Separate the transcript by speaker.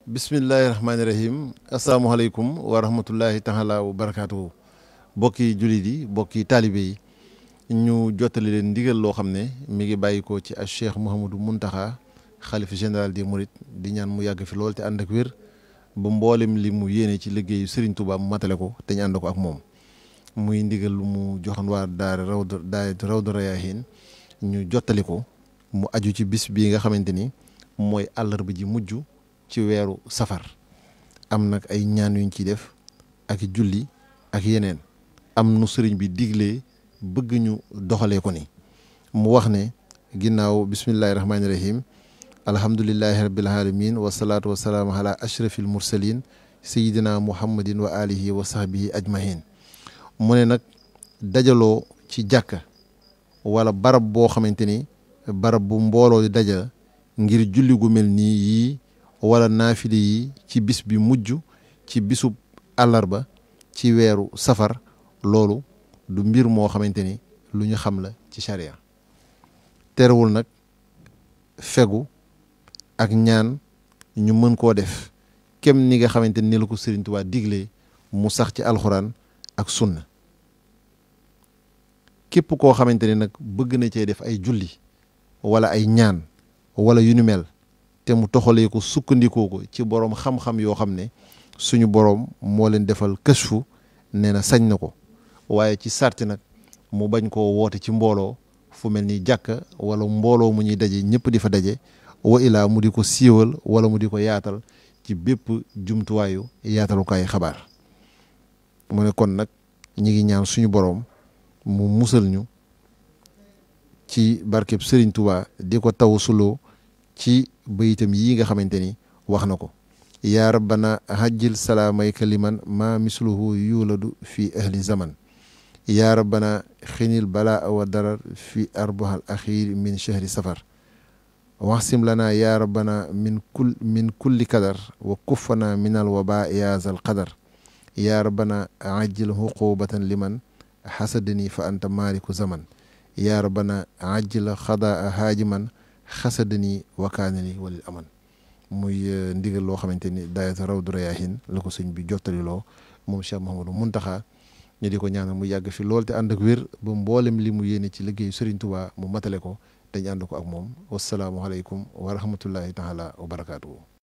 Speaker 1: bismillahi rahmaani rahim asalaamualeykum wa rahmatullahi taala wa barakaatuhu bokki jullit yi bokki taalibe yi ñu jottali leen ndigal loo xam ne mi ngi bàyyi ko ci Cheikh Mouhamadou Mountakha xalifa général des Mourides di ñaan mu yàgg fi lool te ànd ak wér ba mboolem li mu yéene ci liggéeyu Serigne Touba mu matale ko te ñu ànd ko ak moom muy ndigal lu mu joxoon waa daara Rawdu Rayaahiin ñu jottali ko mu aju ci bis bii nga xamante ni mooy àllarba ji mujj ci weeru safar am nag ay ñaan yuñ ciy def ak julli ak yeneen am nu sëriñ bi diglee bëgg ñu doxalee ko ni mu wax ne ginnaaw bismillahi rahmaani rahim alhamdulillahi rabbil alamin wasalaatu wasalaamu ala ashrafil mursalin sayidina muhammadin wa alihi wa sahbihi ajmahin mu ne nag dajaloo ci jàkka wala barab boo xamante ni barab bu mbooloo di dajal ngir julli gu mel nii yii wala naafile yi ci bis bi mujj ci bisub àllarba ci weeru safar loolu du mbir moo xamante ni lu ñu xam la ci charia terewul nag fegu ak ñaan ñu mën koo def kem ni nga xamante ni la ko Sëriñ Tuubaa diglee mu sax ci alxuraan ak sunna képp koo xamante ni nag bëgg na cee def ay julli wala ay ñaan wala yu ni mel te mu toxalee ko sukkandikoo ko ci boroom xam-xam yoo xam ne suñu boroom moo leen defal kësfu nee na sañ na ko waaye ci sarti nag mu bañ koo woote ci mbooloo fu mel ni jàkka wala mbooloo mu ñuy daje ñëpp di fa daje wa ilaa mu di ko siiwal wala mu di ko yaatal ci bépp jumtuwaayu yaatalukaay xabaar mu ne kon nag ñi ngi ñaan suñu boroom mu musal ñu ci barkeb Serigne Touba di ko taw suloo ci bayitam yii nga xamante ni wax na ko yaa rabbana hajjil salaamayka liman ma misluhu yuladu fi ahli zaman yaa rabbana xinil balaa wa darar fi arbahal axiir min chahri safar waxsim lana yaa rabbana min kulli kadar wa kuffana min al waba yaazal qadar yaa rabbana ajjil huqubatan liman xasadani fa anta maaliku zaman yaa rabbana ajjil xadaa haajiman xasadani wakaanani walil aman muy ndigal loo xamante ni daayira Rawdu Rayaahiin la ko sëñ bi jottali loo moom Cheikh Mouhamadou Mountakha ñu di ko ñaanal mu yàgg fi lool te ànd ak wér ba mboolem li mu yéene ci liggéeyu Serigne Touba mu matale ko te ñu ànd ko ak moom wasalaamualeykum wa rahmatullahi taala wa barakaatuhu